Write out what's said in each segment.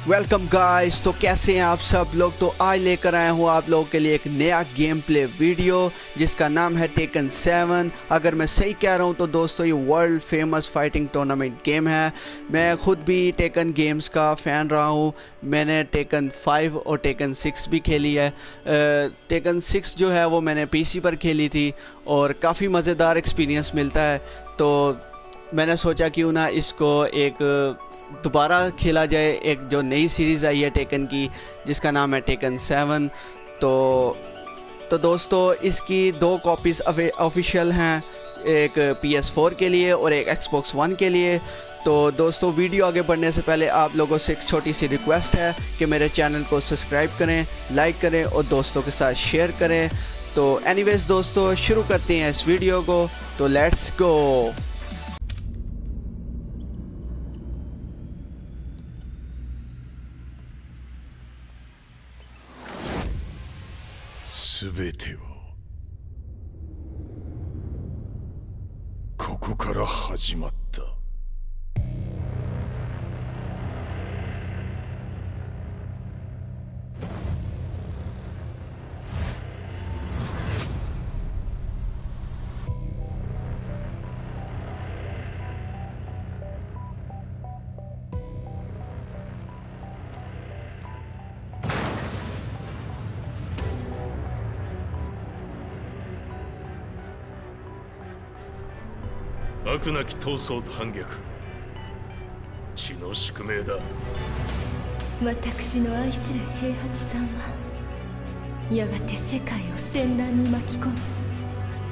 Welcome guys. तो कैसे हैं आप सब लोग। तो आज लेकर आया हूँ आप लोगों के लिए एक नया गेम प्ले वीडियो जिसका नाम है टेकन 7। अगर मैं सही कह रहा हूँ तो दोस्तों ये world famous fighting tournament game है। मैं खुद भी टेकन गेम्स का फ़ैन रहा हूँ। मैंने टेकन 5 और टेकन 6 भी खेली है। टेकन 6 जो है वो मैंने पीसी पर खेली थी और काफ़ी मज़ेदार एक्सपीरियंस मिलता है। तो मैंने सोचा क्यों ना इसको एक दोबारा खेला जाए। एक जो नई सीरीज़ आई है टेकन की जिसका नाम है टेकन 7। तो दोस्तों इसकी 2 कॉपीज़ ऑफिशियल हैं, एक PS4 के लिए और एक Xbox One के लिए। तो दोस्तों वीडियो आगे बढ़ने से पहले आप लोगों से एक छोटी सी रिक्वेस्ट है कि मेरे चैनल को सब्सक्राइब करें, लाइक करें और दोस्तों के साथ शेयर करें। तो एनीवेज दोस्तों शुरू करते हैं इस वीडियो को। तो let's go. すべてはここから始まった。悪なき闘争と反逆、血の宿命だ。私の愛する平八さんはやがて世界を戦乱に巻き込み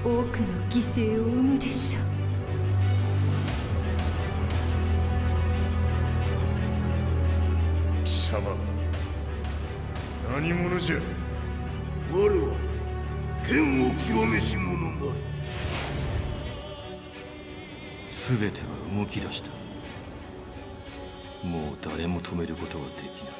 多くの犠牲を生むでしょう。貴様何者じゃ。我は剣を清めし者なり。すべては動き出した。もう誰も止めることはできない。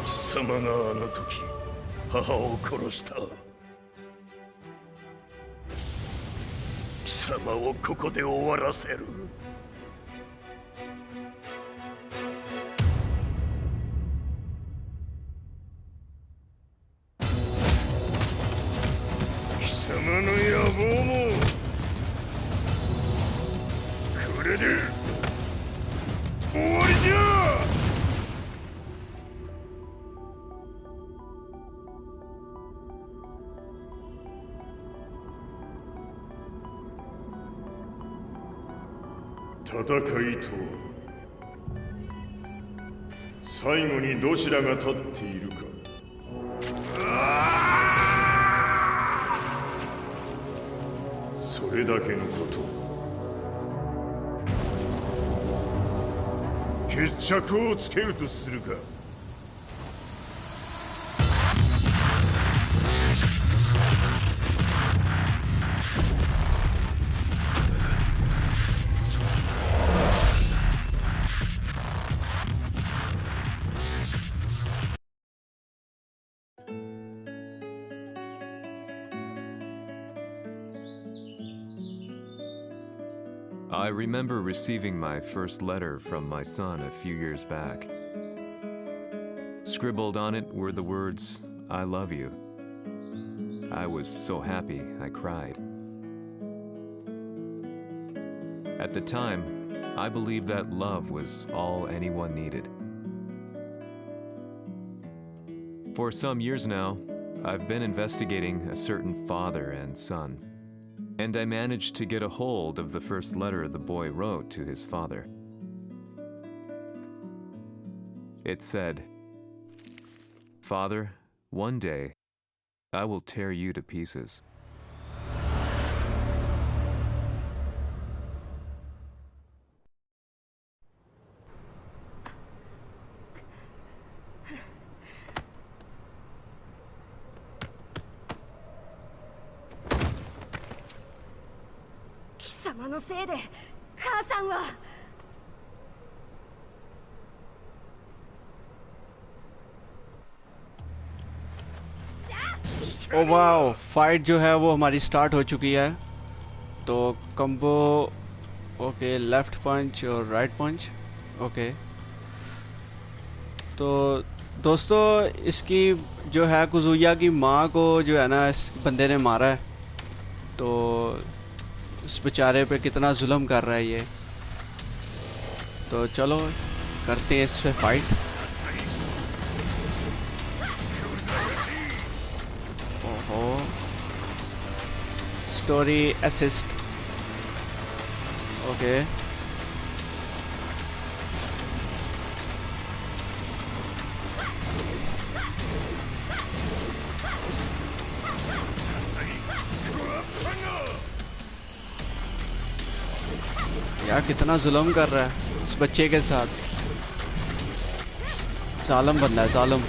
貴様があの時母を殺した。貴様をここで終わらせる。貴様の野望もこれで終わりじゃ。戦いとは最後にどちらが立っているか。それだけのこと。決着をつけるとするか。I remember receiving my first letter from my son a few years back. Scribbled on it were the words, "I love you." I was so happy I cried. At the time, I believed that love was all anyone needed. For some years now, I've been investigating a certain father and son. And I managed to get a hold of the first letter the boy wrote to his father. It said, "Father, one day I will tear you to pieces." Oh wow, fight जो है वो हमारी start हो चुकी है। तो combo, okay, left पंच और right पंच, okay. तो दोस्तों इसकी जो है कुजुया की माँ को जो है ना इस बंदे ने मारा है। तो इस बेचारे पे कितना जुल्म कर रहा है ये। तो चलो करते हैं इस पे फाइट। ओहो, स्टोरी असिस्ट, ओके। यार कितना जुल्म कर रहा है इस बच्चे के साथ। जालिम बंदा है, जालिम।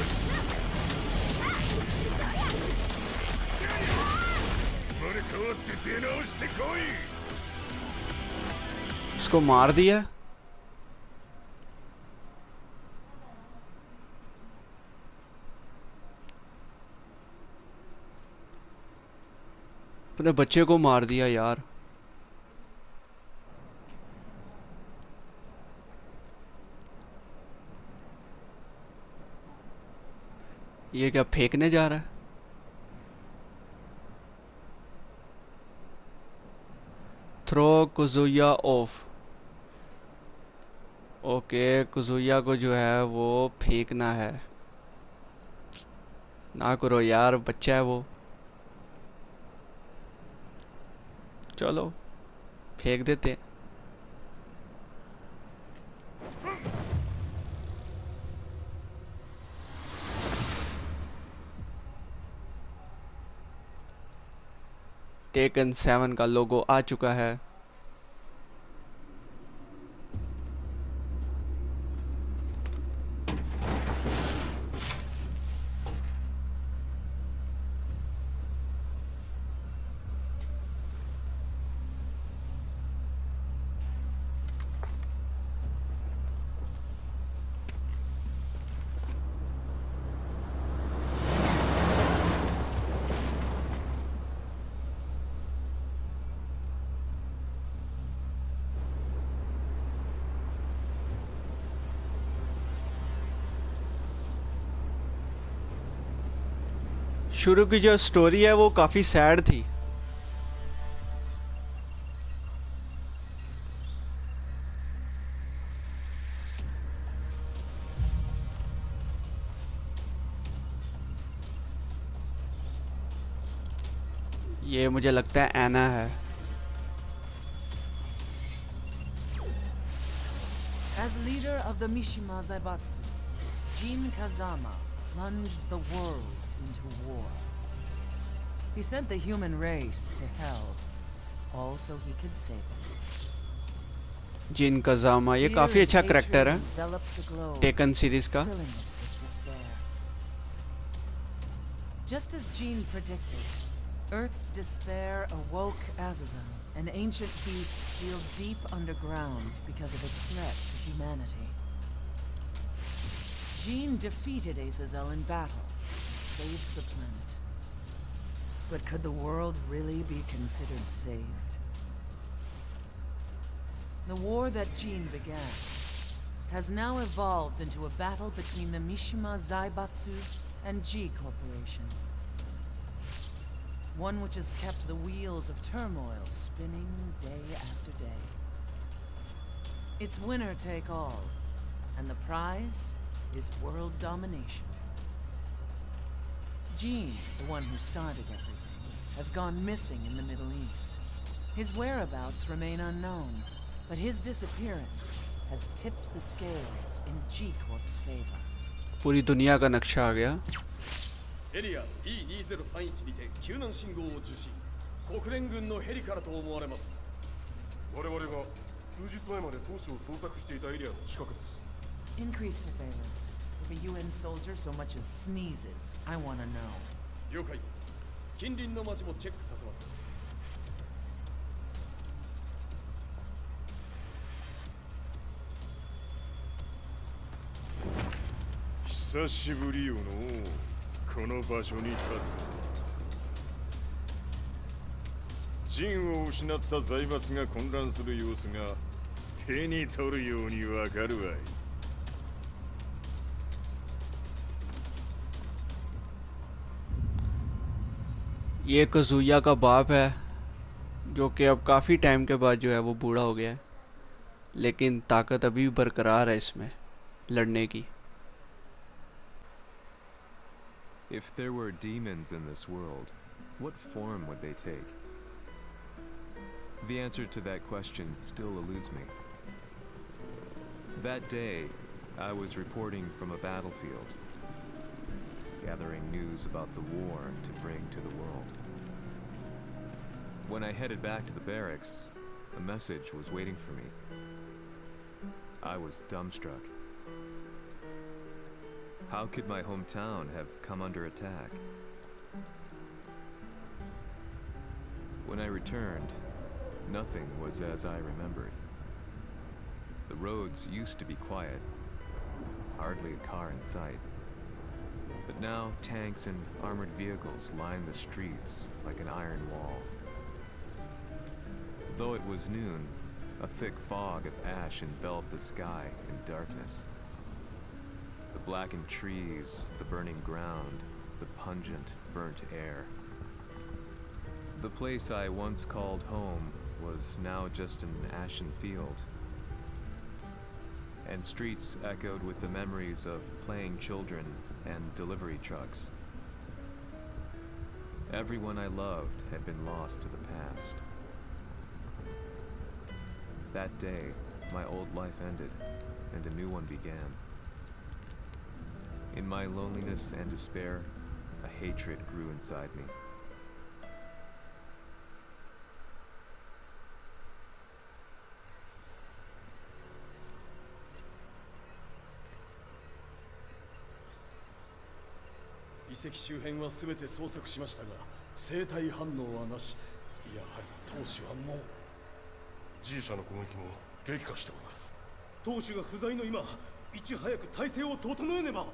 उसको मार दिया। अपने बच्चे को मार दिया यार। ये क्या फेंकने जा रहा है? Throw Kazuya off, okay. Kazuya को जो है वो फेंकना है। ना करो यार, बच्चा है वो। चलो फेंक देते हैं। टेकन 7 का लोगो आ चुका है। शुरू की जो स्टोरी है वो काफी सैड थी। ये मुझे लगता है एना है। As leader of the Mishima Zaibatsu, Jin Kazama plunged the world into war. He sent the human race to hell, all so he could save it. Jin Kazama, ये काफी अच्छा करैक्टर है टेकन सीरीज का। Just as Jin predicted, Earth's despair awoke Azazel, an ancient beast sealed deep underground because of its threat to humanity. Jin defeated Azazel in battle and saved the planet. But could the world really be considered saved? The war that Jin began has now evolved into a battle between the Mishima Zaibatsu and G Corporation. One which has kept the wheels of turmoil spinning day after day. It's winner take all, and the prize is world domination. Jin, the one who started everything, has gone missing in the Middle East. His whereabouts remain unknown, but his disappearance has tipped the scales in G-Corp's favor. पूरी दुनिया का नक्शा आ गया. エリア E2031 にて救難信号を受信。国連軍のヘリからと思われます。我々が数日前まで当初を捜索していたエリアの近くです。 Increase surveillance. If a UN soldier so much as sneezes, I want to know. 了解。近隣の町もチェックさせます。久しぶりよのこの場所に立つ。陣を失った財閥が混乱する様子が手に取るようにわかるわい。ये कज़ुया का बाप है जो कि अब काफ़ी टाइम के बाद जो है वो बूढ़ा हो गया है, लेकिन ताकत अभी भी बरकरार है इसमें लड़ने की. If there were demons in this world, what form would they take? The answer to that question still eludes me. That day, I was reporting from a battlefield, gathering news about the war to bring to the world. When I headed back to the barracks, a message was waiting for me. I was dumbstruck. How could my hometown have come under attack? When I returned, nothing was as I remembered. The roads used to be quiet, hardly a car in sight. But now tanks and armored vehicles line the streets like an iron wall. Though it was noon, a thick fog of ash enveloped the sky in darkness. The blackened trees, the burning ground, the pungent, burnt air. The place I once called home was now just an ashen field, and streets echoed with the memories of playing children and delivery trucks. Everyone I loved had been lost to the past. That day, my old life ended, and a new one began. In my loneliness and despair, a hatred grew inside me. The 遺跡周辺は全て捜索しましたが、生体反応はなし。やはり当主はもう。G 社の攻撃も激化しております。当主が不在の今、いち早く体制を整えねば。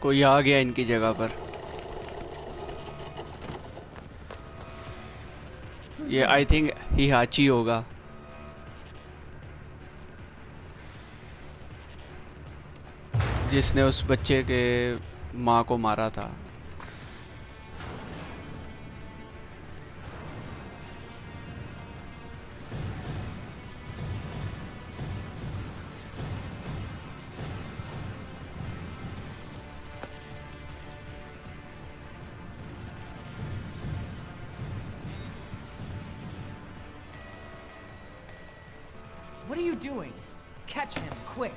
कोई आ गया इनकी जगह पर. ये I think हिहाची होगा. जिसने उस बच्चे के माँ को मारा था. What are you doing? Catch him, quick!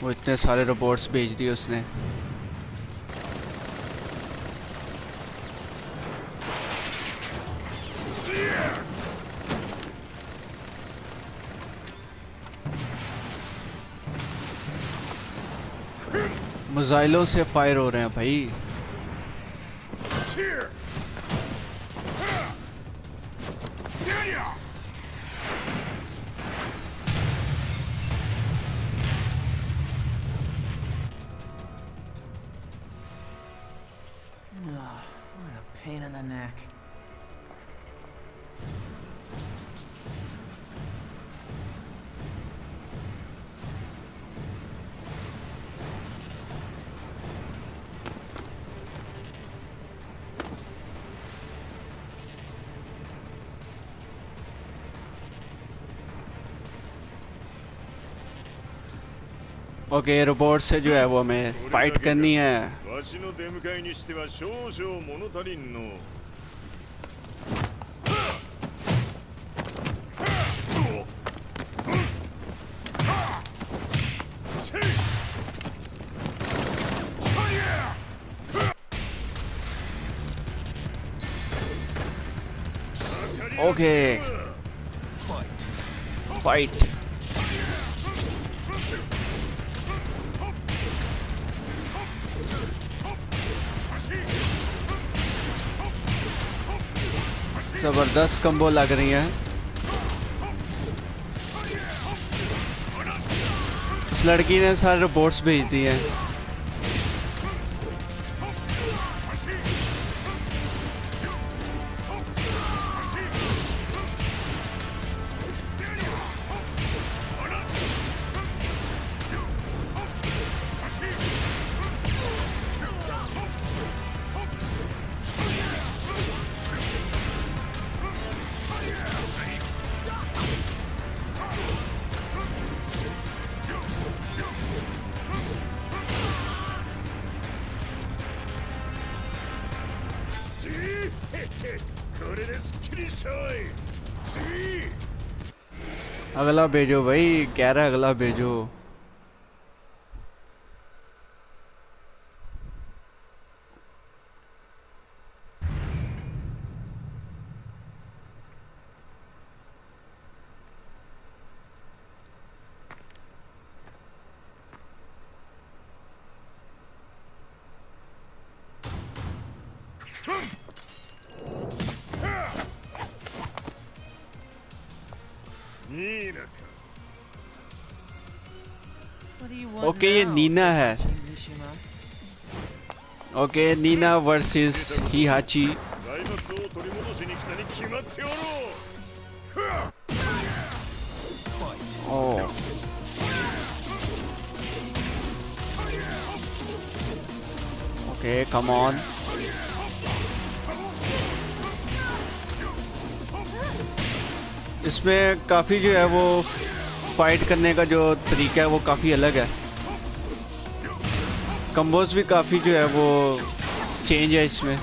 वो इतने सारे रिपोर्ट्स भेज दिए उसने. मिसाइलों से फायर हो रहे हैं भाई. What a pain in the neck. Okay, robot से जो है वो हमें फाइट करनी है। わしの出迎えにしては少々物足りんの。ओके, फाइट। जबरदस्त कम्बो लग रही है। उस लड़की ने सारे रोबोट्स भेज दिए हैं। अगला भेजो भाई, कह रहा है अगला भेजो। ओके, ये नीना है। Okay, Nina versus Heihachi. Oh, okay, come on. इसमें काफ़ी जो है वो फाइट करने का जो तरीका है वो काफ़ी अलग है। कम्बोज भी काफ़ी जो है वो चेंज है इसमें।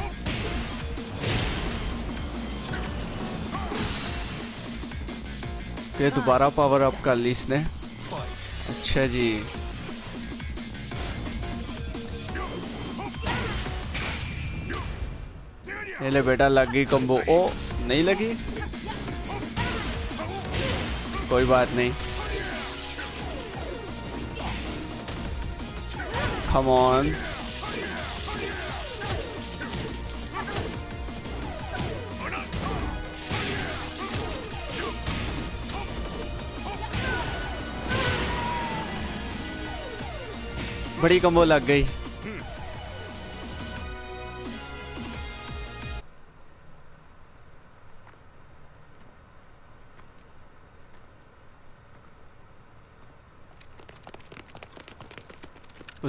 ये दोबारा पावर अप कर ली इसने। अच्छा जी, ये ले बेटा, लग गई कम्बो। ओ, नहीं लगी, कोई बात नहीं। Come on. बड़ी कम्बो लग गई।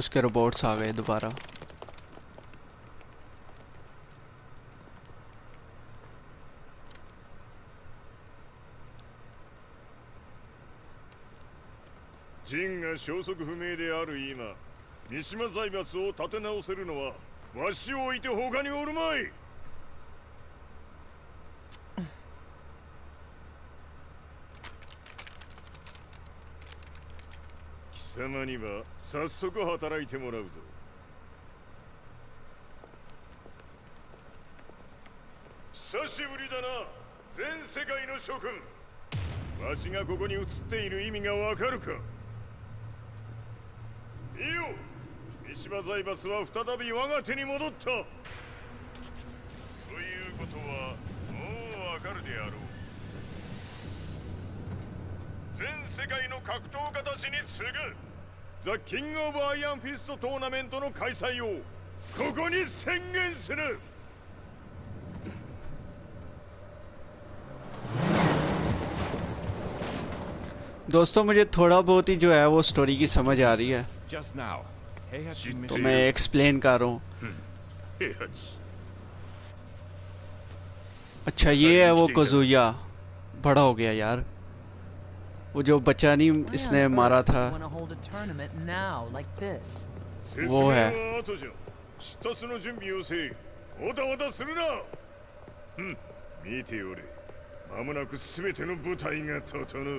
उसके रोबोट्स आ गए दोबारा।ジンが消息不明である今、三島財閥を立て直せるのはわしを置いて他におるまい。貴様には早速働いてもらうぞ。久しぶりだな、全世界の諸君。わしがここに映っている意味がわかるか。いいよ、三島財閥は再び我が手に戻った。ということはもうわかるであろう。全世界の格闘家たちに次ぐザ・キング・オブ・アイアンフィストトーナメントの開催をここに宣言する。दोस्तों, मुझे थोड़ा बहुत ही जो है वो स्टोरी की समझ आ रही है, तो मैं एक्सप्लेन कर रहा हूँ। अच्छा, ये है वो कज़ुया। बड़ा हो गया यार। वो जो बच्चा नहीं Why इसने on मारा earth would था, you want to hold a tournament now like this? 説明वो हैは後じゃ。出立の準備をせい。おたおたするな。見ておれ。まもなくすべての部隊が整う。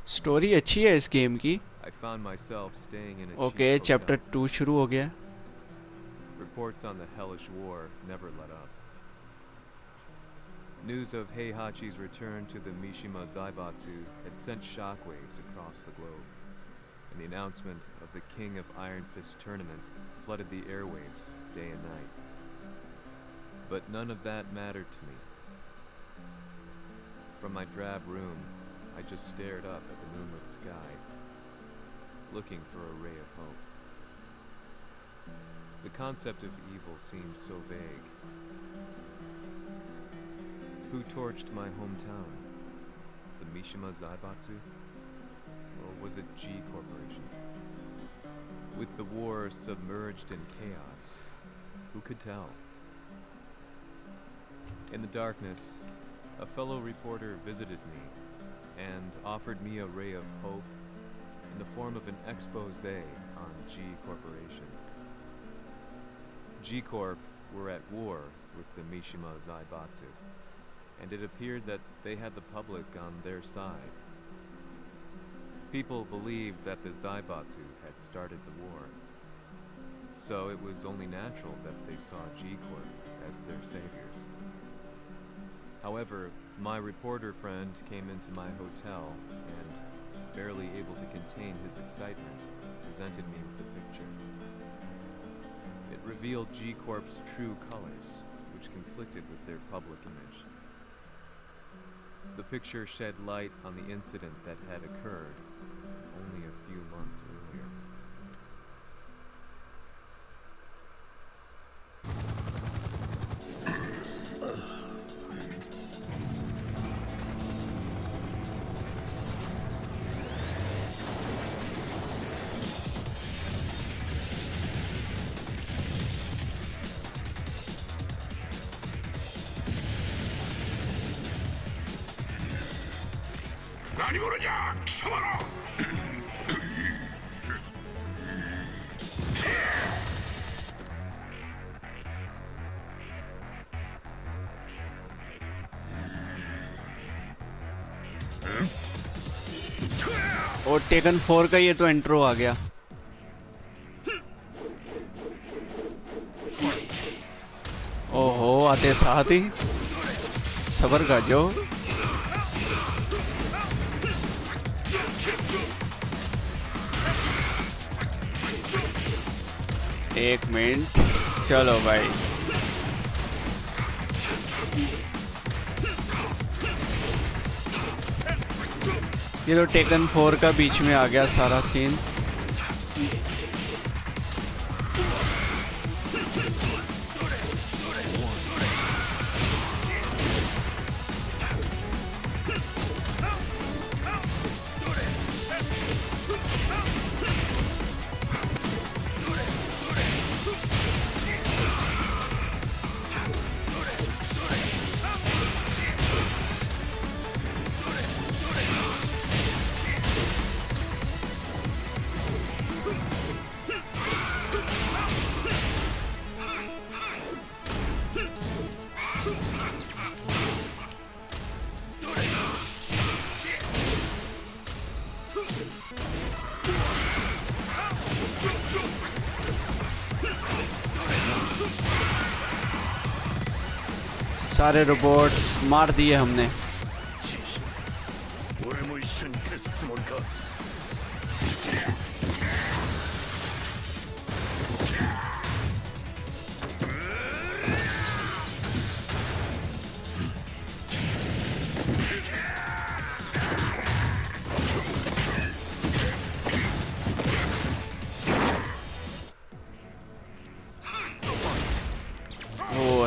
स्टोरी अच्छी है इस गेम की। I found myself staying in a okay, cheap chapter hotel. 2 शुरू हो गया। Reports on the hellish war never let up. News of Heihachi's return to the Mishima Zaibatsu had sent shockwaves across the globe, and the announcement of the King of Iron Fist tournament flooded the airwaves day and night. But none of that mattered to me. From my drab room, I just stared up at the moonlit sky, looking for a ray of hope. The concept of evil seemed so vague. Who torched my hometown? The Mishima Zaibatsu? Or was it G Corporation? With the war submerged in chaos, who could tell? In the darkness, a fellow reporter visited me and offered me a ray of hope in the form of an expose on G Corporation. G Corp were at war with the Mishima Zaibatsu, and it appeared that they had the public on their side. People believed that the Zaibatsu had started the war, so it was only natural that they saw G Corp as their saviors. However, my reporter friend came into my hotel and, barely able to contain his excitement, presented me with the picture. It revealed G Corp's true colors, which conflicted with their public image. The picture shed light on the incident that had occurred only a few months earlier. और taken 4 का ये तो intro आ गया। ओहो, आते साथ ही सबर कर जो। एक मिनट, चलो भाई। ये तो टेकन 4 का बीच में आ गया सारा सीन। सारे रोबोट्स मार दिए हमने।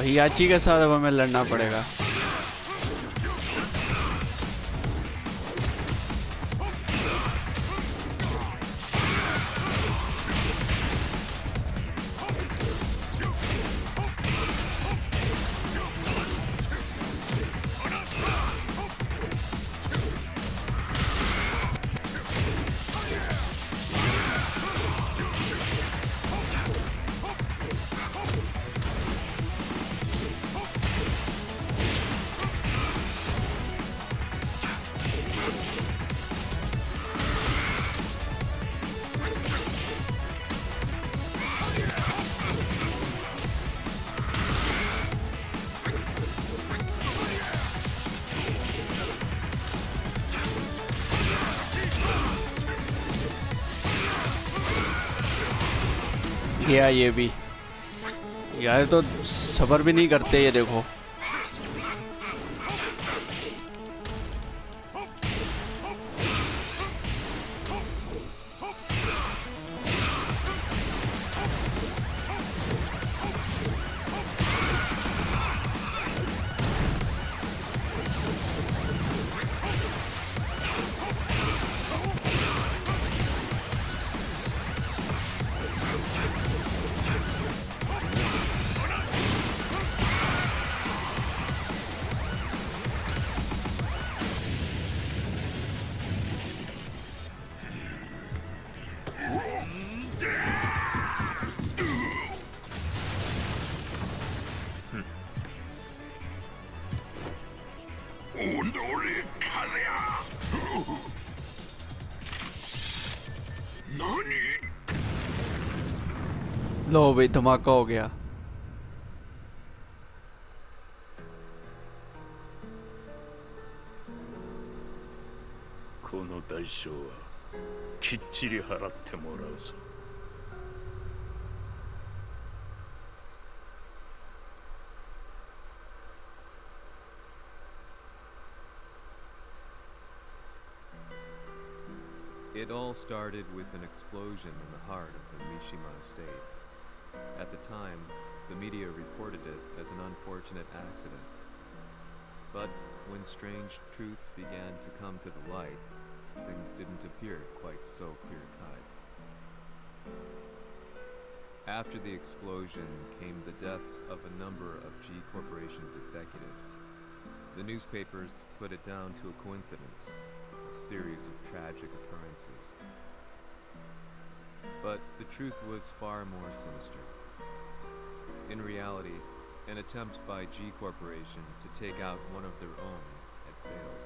हियाची के साथ अब हमें लड़ना पड़ेगा। गया ये भी यार, तो सबर भी नहीं करते ये देखो। लो भाई धमाका हो गया। この代償はきっちり払ってもらうぞ。It all started with an explosion in the heart of the Mishima estate. At the time, the media reported it as an unfortunate accident. But when strange truths began to come to the light, things didn't appear quite so clear-cut. After the explosion came the deaths of a number of G Corporation's executives. The newspapers put it down to a coincidence, a series of tragic occurrences. But the truth was far more sinister. In reality, an attempt by G Corporation to take out one of their own had failed,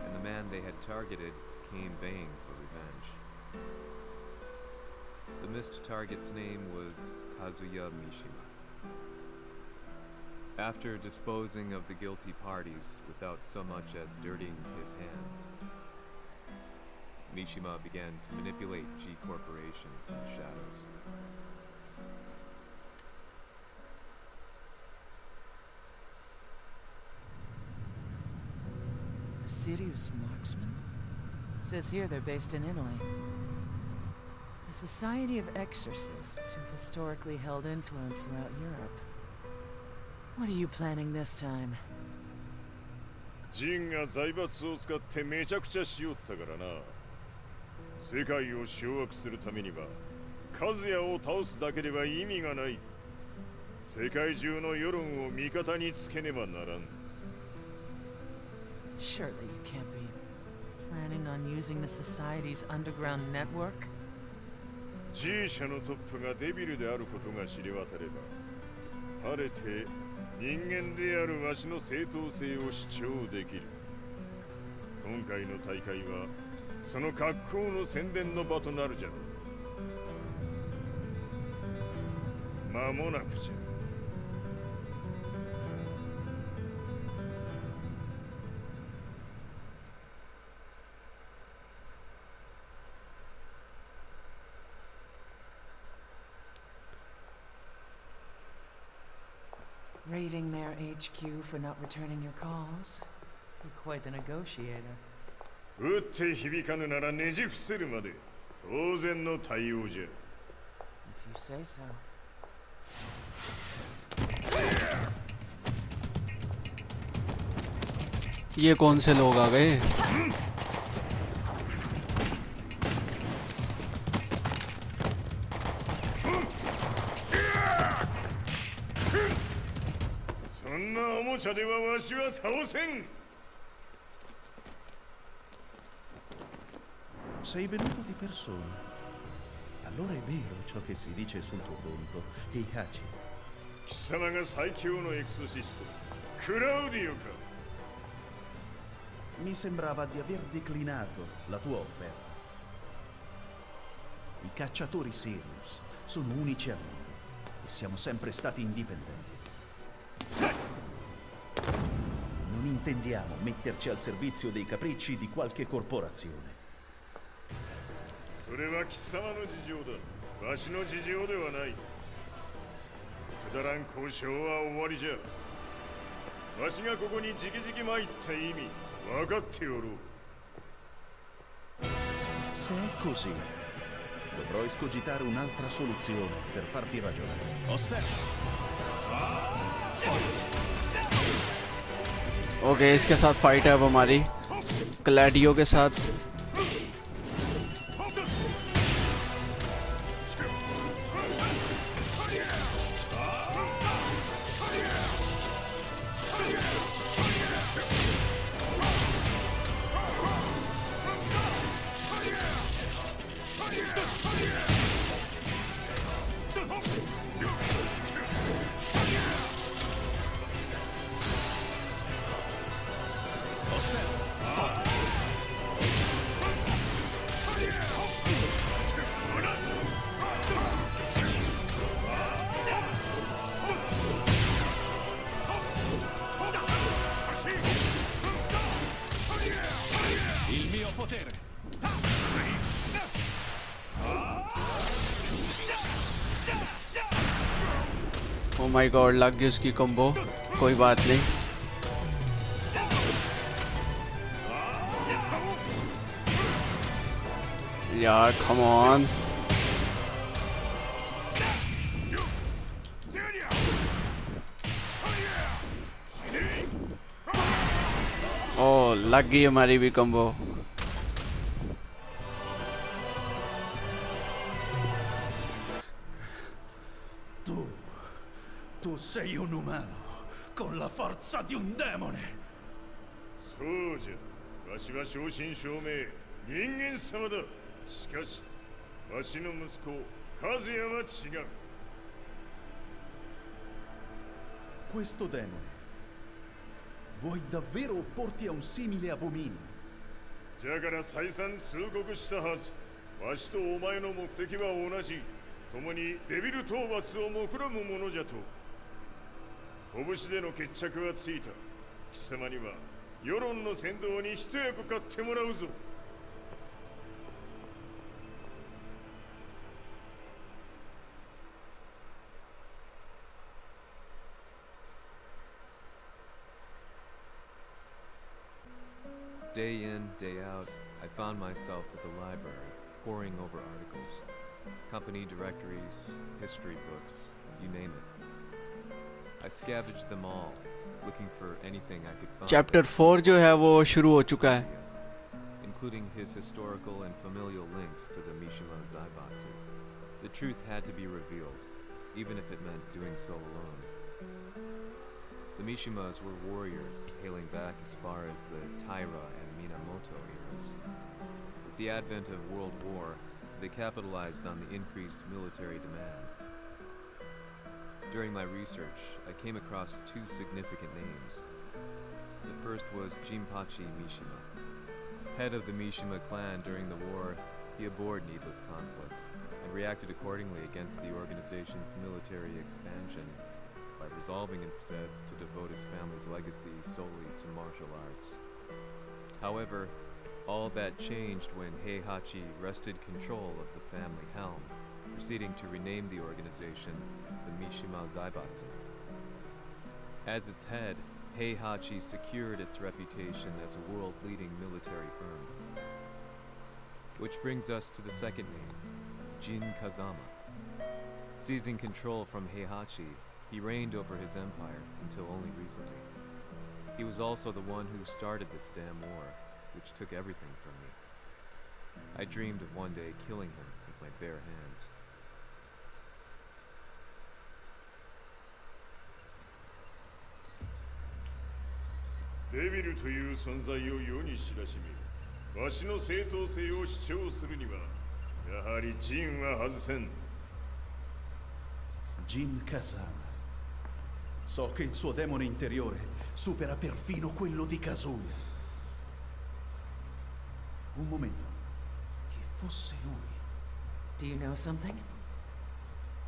and the man they had targeted came baying for revenge. The missed target's name was Kazuya Mishima. After disposing of the guilty parties without so much as dirtying his hands, Mishima began to manipulate G Corporation from the shadows. A serious marksman? Says here they're based in Italy. A society of exorcists who've historically held influence throughout Europe. What are you planning this time? ジンが財閥を使ってめちゃくちゃしよったからな。世界を掌握するためにはカズヤを倒すだけでは意味がない。世界中の世論を味方につけねばならん。 Surely you can't be planning on using the society's underground network? G 社のトップがデビルであることが知れ渡れば、晴れて人間であるわしの正当性を主張できる。今回の大会はその格好の宣伝の場となるじゃろう。間もなくじゃ。 Raiding their HQ for not returning your calls? You're quite the negotiator. 撃って響かぬならねじ伏せるまで当然の対応じゃ。 If you say so. ये कौन से लोग आ गए? そんなおもちゃではわしは倒せん。 Sei venuto di persona. Allora è vero ciò che si dice sul tuo conto, Heihachi. 貴様が最強のエクソシスト、クラウディオか。 Mi sembrava di aver declinato la tua offerta. I cacciatori Sirius sono unici al mondo e siamo sempre stati indipendenti. Non intendiamo metterci al servizio dei capricci di qualche corporazione. それは貴様の事情だ。わしの事情ではない。くだらん交渉は終わりじゃ。わしがここにじきじき参った意味分かっておろう。 Se è così, dovrò escogitare un'altra soluzione per farti ragionare. Okay इसके साथ fight है अब हमारी क्लैडियो के साथ। Oh my God लग गई उसकी कॉम्बो। कोई बात नहीं। यार कम ऑन। ओ लग गई हमारी भी combo. Tu sei un umano con la forza di un demone. そうじゃ。わしは正真正銘人間様だ。しかしわしの息子和也は違う。 Questo demone vuoi davvero opporti a un simile abominio? じゃから再三通告したはず。わしとお前の目的は同じ。共にデビル討伐を目論むものじゃと。 拳での決着はついた。貴様には世論の先導に一役買ってもらうぞ。Day in, day out, I found myself at the library, poring over articles, company directories, history books, you name it. I scavenged them all, looking for anything I could find. Chapter 4 जो है वो शुरू हो चुका है, including his historical and familial links to the Mishima Zaibatsu. The truth had to be revealed, even if it meant doing so alone. The Mishimas were warriors hailing back as far as the Taira and Minamoto eras. With the advent of World War, they capitalized on the increased military demand. During my research, I came across two significant names. The first was Jinpachi Mishima. Head of the Mishima clan during the war, he abhorred needless conflict and reacted accordingly against the organization's military expansion by resolving instead to devote his family's legacy solely to martial arts. However, all that changed when Heihachi wrested control of the family helm, proceeding to rename the organization the Mishima Zaibatsu. As its head, Heihachi secured its reputation as a world-leading military firm. Which brings us to the second name, Jin Kazama. Seizing control from Heihachi, he reigned over his empire until only recently. He was also the one who started this damn war, which took everything from me. I dreamed of one day killing him with my bare hands. Devil という存在を世に知らしめ、わしの正当性を主張するには、やはりジンは外せん。Jin Kazama. So che il suo demone interiore supera perfino quello di Kazuya. Un momento. Chi fosse lui? Do you know something?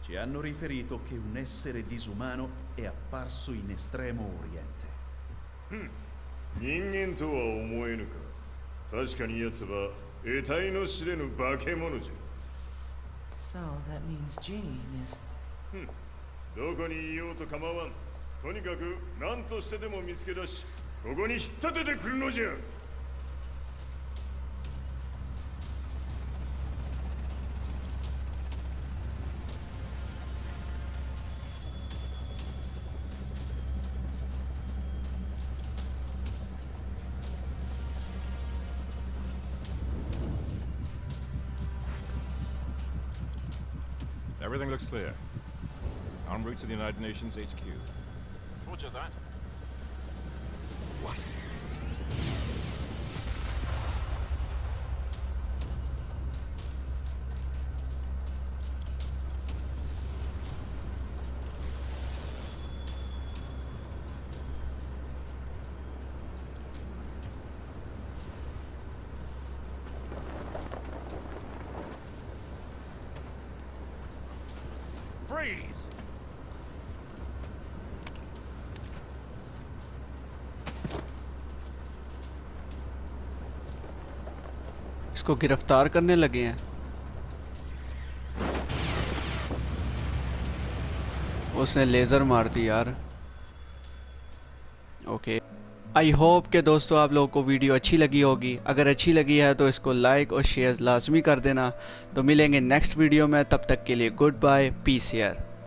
Ci hanno riferito che un essere disumano è apparso in Estremo Oriente. 人間とは思えぬか。確かに奴は得体の知れぬ化け物じゃ。So that means Jean is. どこにいようと構わん。とにかく何としてでも見つけ出し、ここに引っ立ててくるのじゃ。Everything looks clear. En route to the United Nations HQ. Roger that. What? Freeze! इसको गिरफ्तार करने लगे हैं। उसने laser मार दी यार। Okay, I hope के दोस्तों आप लोगों को वीडियो अच्छी लगी होगी। अगर अच्छी लगी है तो इसको लाइक और शेयर लाजमी कर देना। तो मिलेंगे नेक्स्ट वीडियो में, तब तक के लिए गुड बाय, पीस यार।